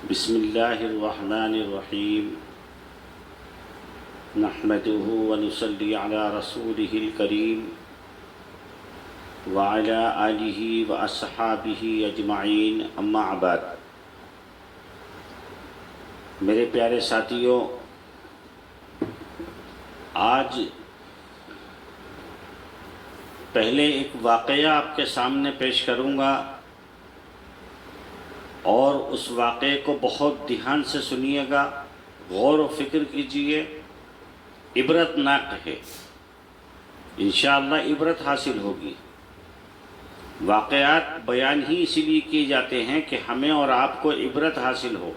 بسم اللہ الرحمن الرحیم نحمده ونصلی علی رسولہ الکریم وعلی آلہ واصحابہ اجمعین اما بعد۔ میرے پیارے ساتھیوں، آج پہلے ایک واقعہ آپ کے سامنے پیش کروں گا اور اس واقعے کو بہت دھیان سے سنیے گا، غور و فکر کیجئے، عبرت ناک ہے، انشاءاللہ عبرت حاصل ہوگی۔ واقعات بیان ہی اسی لیے کیے جاتے ہیں کہ ہمیں اور آپ کو عبرت حاصل ہو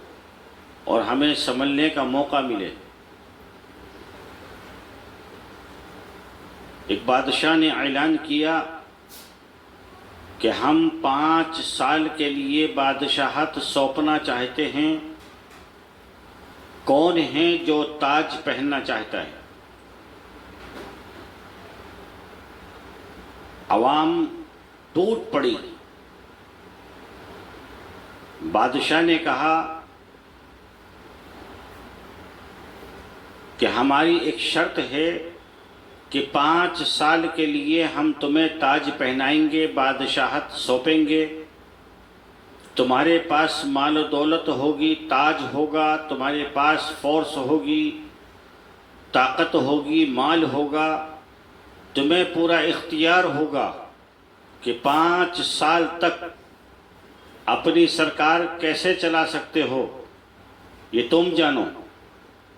اور ہمیں سمجھنے کا موقع ملے۔ ایک بادشاہ نے اعلان کیا کہ ہم 5 سال کے لیے بادشاہت سونپنا چاہتے ہیں۔ کون ہے جو تاج پہننا چاہتا ہے؟ عوام ٹوٹ پڑی۔ بادشاہ نے کہا کہ ہماری ایک شرط ہے کہ 5 سال کے لیے ہم تمہیں تاج پہنائیں گے، بادشاہت سونپیں گے، تمہارے پاس مال و دولت ہوگی، تاج ہوگا، تمہارے پاس فورس ہوگی، طاقت ہوگی، مال ہوگا، تمہیں پورا اختیار ہوگا کہ 5 سال تک اپنی سرکار کیسے چلا سکتے ہو، یہ تم جانو۔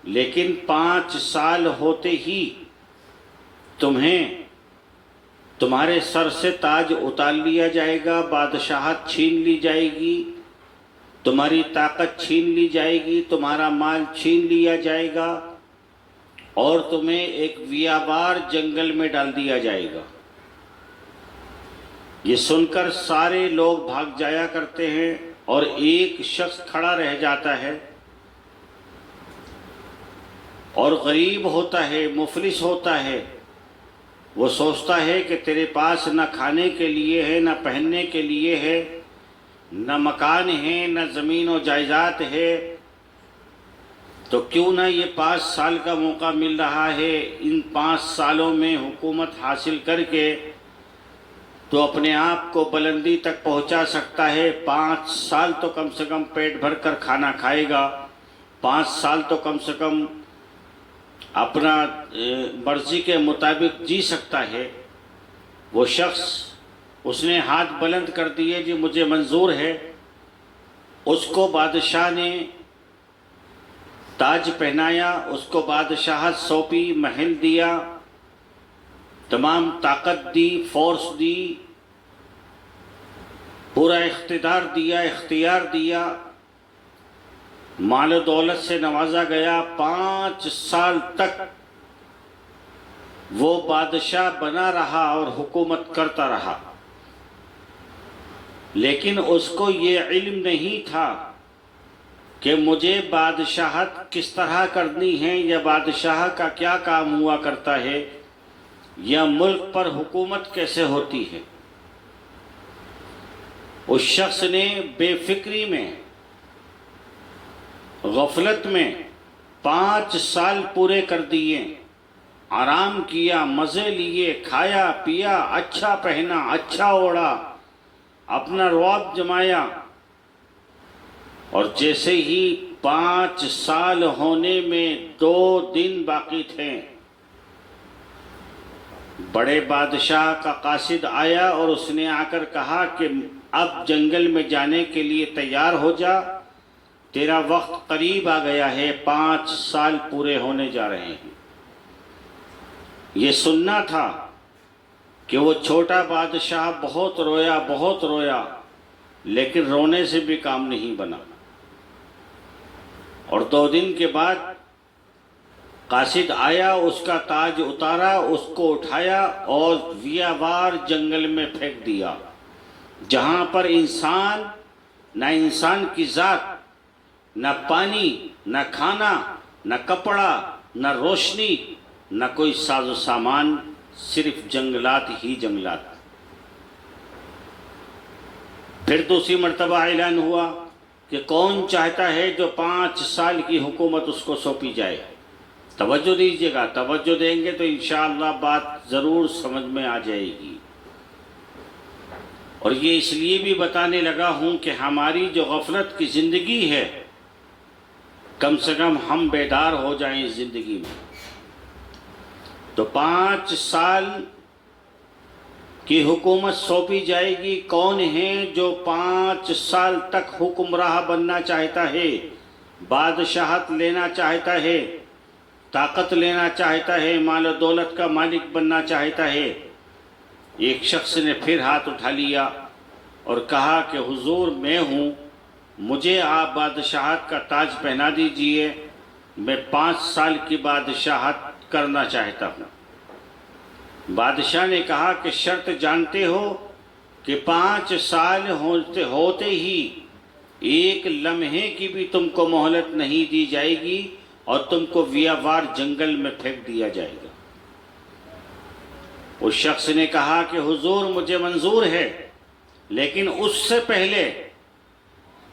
لیکن 5 سال ہوتے ہی تمہیں تمہارے سر سے تاج اتار لیا جائے گا، بادشاہت چھین لی جائے گی، تمہاری طاقت چھین لی جائے گی، تمہارا مال چھین لیا جائے گا اور تمہیں ایک بیابان جنگل میں ڈال دیا جائے گا۔ یہ سن کر سارے لوگ بھاگ جایا کرتے ہیں اور ایک شخص کھڑا رہ جاتا ہے اور غریب ہوتا ہے، مفلس ہوتا ہے۔ وہ سوچتا ہے کہ تیرے پاس نہ کھانے کے لیے ہے، نہ پہننے کے لیے ہے، نہ مکان ہے، نہ زمین و جائیداد ہے، تو کیوں نہ یہ 5 سال کا موقع مل رہا ہے، ان 5 سالوں میں حکومت حاصل کر کے تو اپنے آپ کو بلندی تک پہنچا سکتا ہے۔ 5 سال تو کم سے کم پیٹ بھر کر کھانا کھائے گا، 5 سال تو کم سے کم اپنا مرضی کے مطابق جی سکتا ہے۔ وہ شخص، اس نے ہاتھ بلند کر دیے، جی مجھے منظور ہے۔ اس کو بادشاہ نے تاج پہنایا، اس کو بادشاہت سونپی، محل دیا، تمام طاقت دی، فورس دی، پورا اقتدار دیا، اختیار دیا، مال و دولت سے نوازا گیا۔ 5 سال تک وہ بادشاہ بنا رہا اور حکومت کرتا رہا، لیکن اس کو یہ علم نہیں تھا کہ مجھے بادشاہت کس طرح کرنی ہے، یا بادشاہ کا کیا کام ہوا کرتا ہے، یا ملک پر حکومت کیسے ہوتی ہے۔ اس شخص نے بے فکری میں، غفلت میں 5 سال پورے کر دیے، آرام کیا، مزے لیے، کھایا پیا، اچھا پہنا، اچھا اوڑھا، اپنا رعب جمایا، اور جیسے ہی 5 سال ہونے میں 2 دن باقی تھے، بڑے بادشاہ کا قاصد آیا اور اس نے آ کر کہا کہ اب جنگل میں جانے کے لیے تیار ہو جا، تیرا وقت قریب آ گیا ہے، 5 سال پورے ہونے جا رہے ہیں۔ یہ سننا تھا کہ وہ چھوٹا بادشاہ بہت رویا، بہت رویا، لیکن رونے سے بھی کام نہیں بنا، اور 2 دن کے بعد قاصد آیا، اس کا تاج اتارا، اس کو اٹھایا اور بیابان جنگل میں پھینک دیا، جہاں پر انسان، نہ انسان کی ذات، نہ پانی، نہ کھانا، نہ کپڑا، نہ روشنی، نہ کوئی ساز و سامان، صرف جنگلات ہی جنگلات۔ پھر دوسری مرتبہ اعلان ہوا کہ کون چاہتا ہے جو 5 سال کی حکومت اس کو سونپی جائے؟ توجہ دیجیے گا، توجہ دیں گے تو انشاءاللہ بات ضرور سمجھ میں آ جائے گی۔ اور یہ اس لیے بھی بتانے لگا ہوں کہ ہماری جو غفلت کی زندگی ہے، کم سے کم ہم بیدار ہو جائیں اس زندگی میں۔ تو 5 سال کی حکومت سونپی جائے گی۔ کون ہیں جو 5 سال تک حکمراں بننا چاہتا ہے، بادشاہت لینا چاہتا ہے، طاقت لینا چاہتا ہے، مال و دولت کا مالک بننا چاہتا ہے؟ ایک شخص نے پھر ہاتھ اٹھا لیا اور کہا کہ حضور میں ہوں، مجھے آپ بادشاہت کا تاج پہنا دیجئے، میں 5 سال کی بادشاہت کرنا چاہتا ہوں۔ بادشاہ نے کہا کہ شرط جانتے ہو کہ 5 سال ہوتے ہی ایک لمحے کی بھی تم کو مہلت نہیں دی جائے گی اور تم کو ویاوار جنگل میں پھینک دیا جائے گا۔ اس شخص نے کہا کہ حضور مجھے منظور ہے، لیکن اس سے پہلے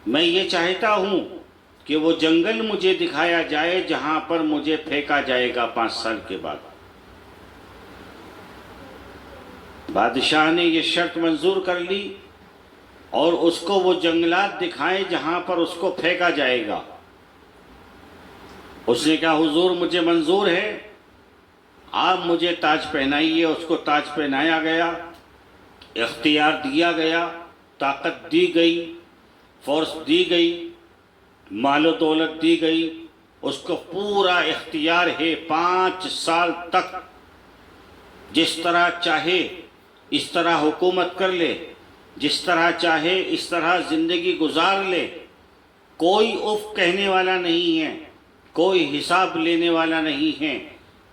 میں یہ چاہتا ہوں کہ وہ جنگل مجھے دکھایا جائے جہاں پر مجھے پھینکا جائے گا 5 سال کے بعد۔ بادشاہ نے یہ شرط منظور کر لی اور اس کو وہ جنگلات دکھائے جہاں پر اس کو پھینکا جائے گا۔ اس نے کہا حضور مجھے منظور ہے، آپ مجھے تاج پہنائیے۔ اس کو تاج پہنایا گیا، اختیار دیا گیا، طاقت دی گئی، فورس دی گئی، مال و دولت دی گئی، اس کو پورا اختیار ہے 5 سال تک جس طرح چاہے اس طرح حکومت کر لے، جس طرح چاہے اس طرح زندگی گزار لے۔ کوئی اف کہنے والا نہیں ہے، کوئی حساب لینے والا نہیں ہے،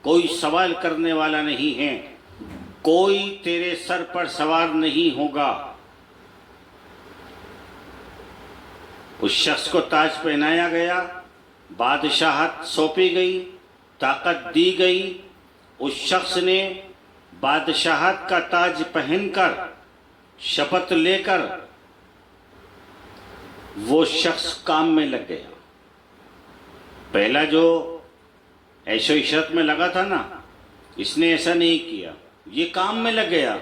کوئی سوال کرنے والا نہیں ہے، کوئی تیرے سر پر سوار نہیں ہوگا۔ اس شخص کو تاج پہنایا گیا، بادشاہت سونپی گئی، طاقت دی گئی۔ اس شخص نے بادشاہت کا تاج پہن کر، شپت لے کر، وہ شخص کام میں لگ گیا۔ پہلا جو عیش و عشرت میں لگا تھا نا، اس نے ایسا نہیں کیا، یہ کام میں لگ گیا۔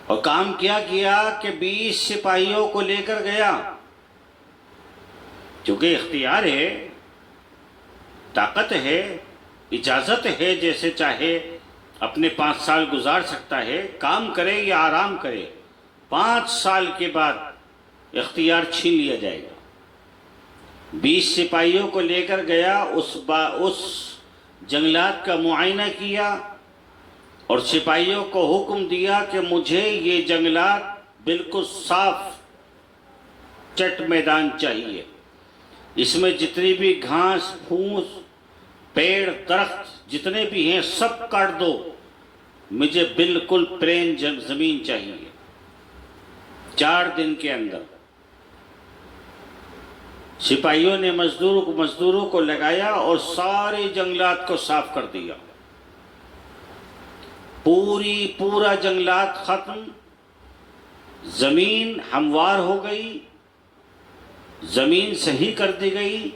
اور کام کیا کہ 20 سپاہیوں کو لے کر گیا، چونکہ اختیار ہے، طاقت ہے، اجازت ہے، جیسے چاہے اپنے 5 سال گزار سکتا ہے، کام کرے یا آرام کرے۔ 5 سال کے بعد اختیار چھین لیا جائے گا۔ 20 سپاہیوں کو لے کر گیا، اس جنگلات کا معائنہ کیا اور سپاہیوں کو حکم دیا کہ مجھے یہ جنگلات بالکل صاف چٹ میدان چاہیے، اس میں جتنی بھی گھاس پھوس پیڑ درخت جتنے بھی ہیں سب کاٹ دو، مجھے بالکل پلین زمین چاہیے۔ 4 دن کے اندر سپاہیوں نے مزدوروں کو لگایا اور سارے جنگلات کو صاف کر دیا۔ پورا جنگلات ختم، زمین ہموار ہو گئی، زمین صحیح کر دی گئی۔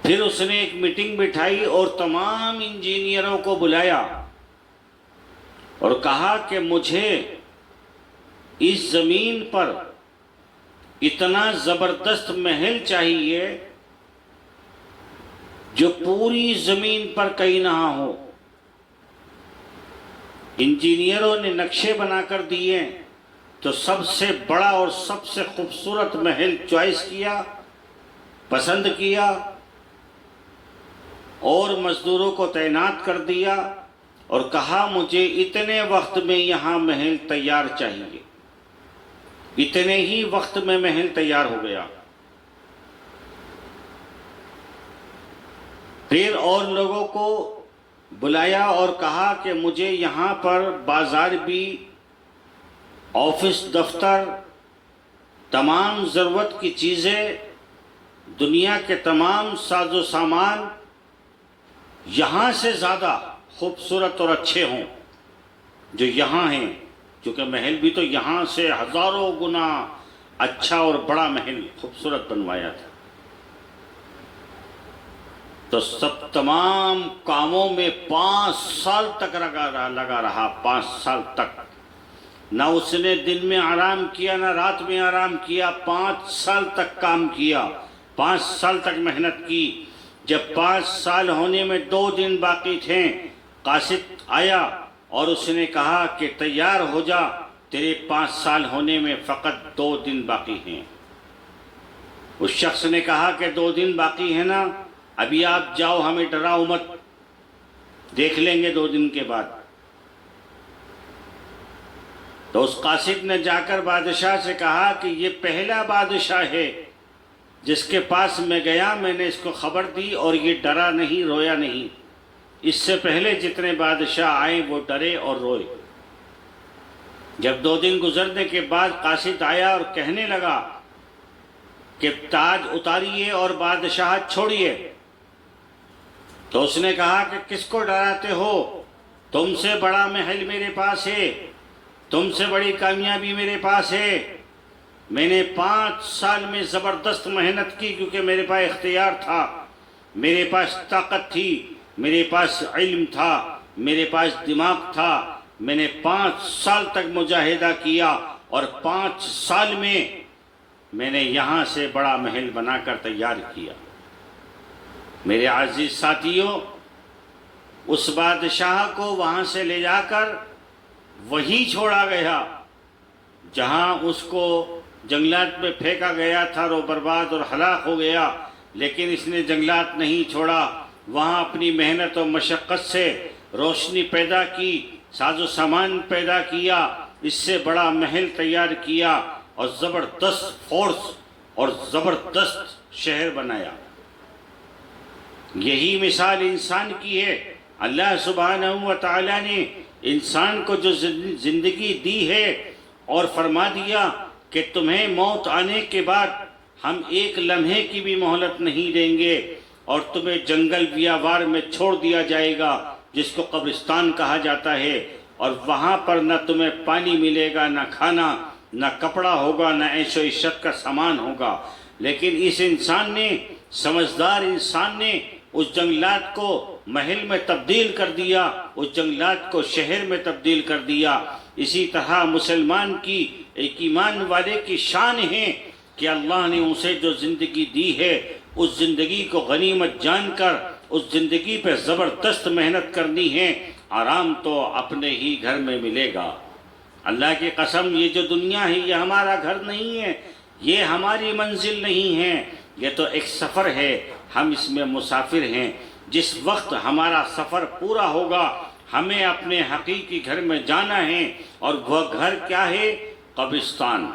پھر اس نے ایک میٹنگ بٹھائی اور تمام انجینئروں کو بلایا اور کہا کہ مجھے اس زمین پر اتنا زبردست محل چاہیے جو پوری زمین پر کہیں نہ ہو۔ انجینئروں نے نقشے بنا کر دیے تو سب سے بڑا اور سب سے خوبصورت محل چوائس کیا، پسند کیا اور مزدوروں کو تعینات کر دیا اور کہا مجھے اتنے وقت میں یہاں محل تیار چاہیے۔ اتنے ہی وقت میں محل تیار ہو گیا۔ پھر اور لوگوں کو بلایا اور کہا کہ مجھے یہاں پر بازار بھی، آفس دفتر، تمام ضرورت کی چیزیں، دنیا کے تمام ساز و سامان یہاں سے زیادہ خوبصورت اور اچھے ہوں جو یہاں ہیں۔ چونکہ محل بھی تو یہاں سے ہزاروں گنا اچھا اور بڑا محل خوبصورت بنوایا تھا، تو سب تمام کاموں میں 5 سال تک لگا رہا، 5 سال تک نہ اس نے دن میں آرام کیا نہ رات میں آرام کیا، 5 سال تک کام کیا، 5 سال تک محنت کی۔ جب 5 سال ہونے میں 2 دن باقی تھے، قاصد آیا اور اس نے کہا کہ تیار ہو جا، تیرے 5 سال ہونے میں فقط 2 دن باقی ہیں۔ اس شخص نے کہا کہ 2 دن باقی ہیں نا، ابھی آپ جاؤ، ہمیں ڈراؤ مت، دیکھ لیں گے 2 دن کے بعد۔ تو اس قاصد نے جا کر بادشاہ سے کہا کہ یہ پہلا بادشاہ ہے جس کے پاس میں گیا، میں نے اس کو خبر دی اور یہ ڈرا نہیں، رویا نہیں۔ اس سے پہلے جتنے بادشاہ آئے وہ ڈرے اور روئے۔ جب 2 دن گزرنے کے بعد قاصد آیا اور کہنے لگا کہ تاج اتاریے اور بادشاہت چھوڑیے، تو اس نے کہا کہ کس کو ڈراتے ہو؟ تم سے بڑا محل میرے پاس ہے، تم سے بڑی کامیابی میرے پاس ہے۔ میں نے 5 سال میں زبردست محنت کی، کیونکہ میرے پاس اختیار تھا، میرے پاس طاقت تھی، میرے پاس علم تھا، میرے پاس دماغ تھا۔ میں نے 5 سال تک مجاہدہ کیا اور 5 سال میں نے یہاں سے بڑا محل بنا کر تیار کیا۔ میرے عزیز ساتھیوں، اس بادشاہ کو وہاں سے لے جا کر وہیں چھوڑا گیا جہاں اس کو جنگلات میں پھینکا گیا تھا، اور وہ برباد اور ہلاک ہو گیا، لیکن اس نے جنگلات نہیں چھوڑا، وہاں اپنی محنت و مشقت سے روشنی پیدا کی، ساز و سامان پیدا کیا، اس سے بڑا محل تیار کیا اور زبردست فورس اور زبردست شہر بنایا۔ یہی مثال انسان کی ہے۔ اللہ سبحانہ و تعالیٰ نے انسان کو جو زندگی دی ہے اور فرما دیا کہ تمہیں موت آنے کے بعد ہم 1 لمحے کی بھی مہلت نہیں دیں گے، اور تمہیں جنگل بیابان میں چھوڑ دیا جائے گا جس کو قبرستان کہا جاتا ہے، اور وہاں پر نہ تمہیں پانی ملے گا، نہ کھانا، نہ کپڑا ہوگا، نہ عیش و عشرت کا سامان ہوگا۔ لیکن اس انسان نے، سمجھدار انسان نے، اس جنگلات کو محل میں تبدیل کر دیا، اس جنگلات کو شہر میں تبدیل کر دیا۔ اسی طرح مسلمان کی، ایک ایمان والے کی شان ہے کہ اللہ نے اسے جو زندگی دی ہے، اس زندگی کو غنیمت جان کر اس زندگی پہ زبردست محنت کرنی ہے۔ آرام تو اپنے ہی گھر میں ملے گا۔ اللہ کی قسم، یہ جو دنیا ہے یہ ہمارا گھر نہیں ہے، یہ ہماری منزل نہیں ہے، یہ تو ایک سفر ہے، ہم اس میں مسافر ہیں۔ جس وقت ہمارا سفر پورا ہوگا ہمیں اپنے حقیقی گھر میں جانا ہے، اور وہ گھر کیا ہے؟ قبرستان۔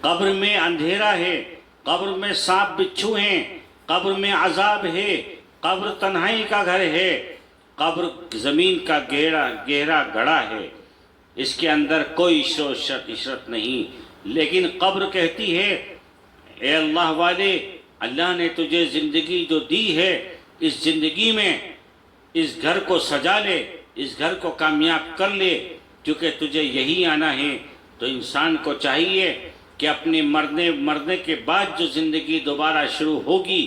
قبر میں اندھیرا ہے، قبر میں سانپ بچھو ہیں، قبر میں عذاب ہے، قبر تنہائی کا گھر ہے، قبر زمین کا گہرا گڑھا ہے، اس کے اندر کوئی عشرت نہیں۔ لیکن قبر کہتی ہے، اے اللہ والے، اللہ نے تجھے زندگی جو دی ہے، اس زندگی میں اس گھر کو سجا لے، اس گھر کو کامیاب کر لے، کیونکہ تجھے یہی آنا ہے۔ تو انسان کو چاہیے کہ اپنے مرنے کے بعد جو زندگی دوبارہ شروع ہوگی،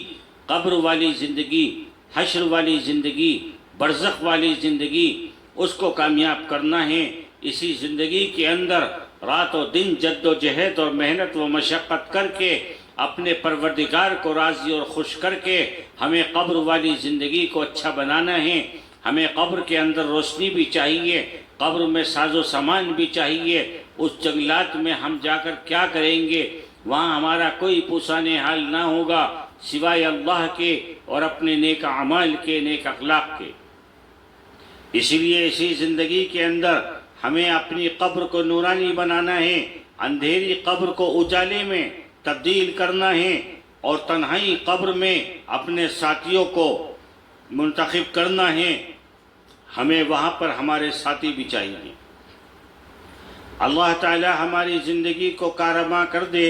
قبر والی زندگی، حشر والی زندگی، برزخ والی زندگی، اس کو کامیاب کرنا ہے۔ اسی زندگی کے اندر رات و دن جد و جہد اور محنت و مشقت کر کے اپنے پروردگار کو راضی اور خوش کر کے ہمیں قبر والی زندگی کو اچھا بنانا ہے۔ ہمیں قبر کے اندر روشنی بھی چاہیے، قبر میں ساز و سامان بھی چاہیے۔ اس جنگلات میں ہم جا کر کیا کریں گے؟ وہاں ہمارا کوئی پوسانے حال نہ ہوگا سوائے اللہ کے اور اپنے نیک اعمال کے، نیک اخلاق کے۔ اسی لیے اسی زندگی کے اندر ہمیں اپنی قبر کو نورانی بنانا ہے، اندھیری قبر کو اجالے میں تبدیل کرنا ہے، اور تنہائی قبر میں اپنے ساتھیوں کو منتخب کرنا ہے۔ ہمیں وہاں پر ہمارے ساتھی بھی چاہیے۔ اللہ تعالی ہماری زندگی کو کارآمد کر دے،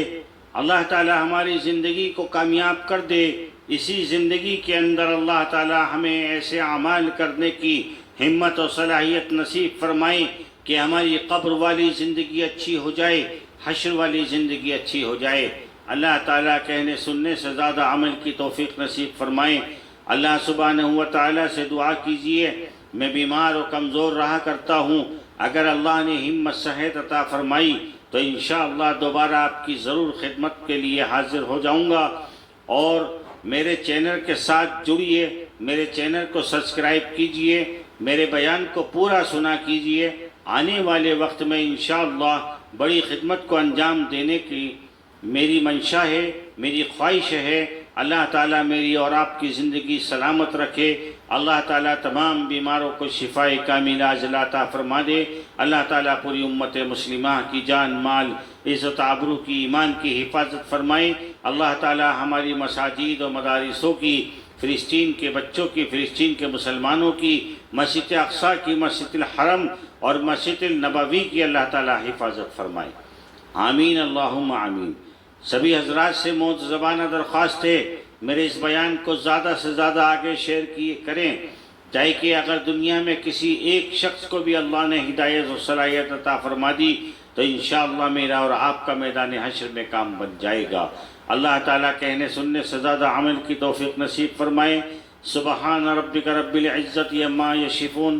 اللہ تعالی ہماری زندگی کو کامیاب کر دے۔ اسی زندگی کے اندر اللہ تعالی ہمیں ایسے اعمال کرنے کی ہمت و صلاحیت نصیب فرمائے کہ ہماری قبر والی زندگی اچھی ہو جائے، حشر والی زندگی اچھی ہو جائے۔ اللہ تعالیٰ کہنے سننے سے زیادہ عمل کی توفیق نصیب فرمائیں۔ اللہ سبحانہ و تعالیٰ سے دعا کیجئے، میں بیمار و کمزور رہا کرتا ہوں، اگر اللہ نے ہمت صحت عطا فرمائی تو انشاءاللہ دوبارہ آپ کی ضرور خدمت کے لیے حاضر ہو جاؤں گا۔ اور میرے چینل کے ساتھ جڑیے، میرے چینل کو سبسکرائب کیجئے، میرے بیان کو پورا سنا کیجئے۔ آنے والے وقت میں انشاءاللہ بڑی خدمت کو انجام دینے کی میری منشا ہے، میری خواہش ہے۔ اللہ تعالیٰ میری اور آپ کی زندگی سلامت رکھے، اللہ تعالیٰ تمام بیماروں کو شفاء کاملہ عاجلہ عطا فرما دے۔ اللہ تعالیٰ پوری امت مسلمہ کی جان مال عزت آبرو کی ایمان کی حفاظت فرمائے۔ اللہ تعالیٰ ہماری مساجد و مدارسوں کی، فلسطین کے بچوں کی، فلسطین کے مسلمانوں کی، مسجد اقصیٰ کی، مسجد الحرم اور مسجد النبوی کی اللہ تعالیٰ حفاظت فرمائے۔ آمین اللہم آمین۔ سبھی حضرات سے معتزبانہ درخواست ہے، میرے اس بیان کو زیادہ سے زیادہ آگے شیئر کریں، تاکہ اگر دنیا میں کسی ایک شخص کو بھی اللہ نے ہدایت و صلاحیت عطا فرما دی تو انشاءاللہ میرا اور آپ کا میدان حشر میں کام بن جائے گا۔ اللہ تعالیٰ کہنے سننے سے زیادہ عمل کی توفیق نصیب فرمائے۔ سبحان ربک رب العزت عما یصفون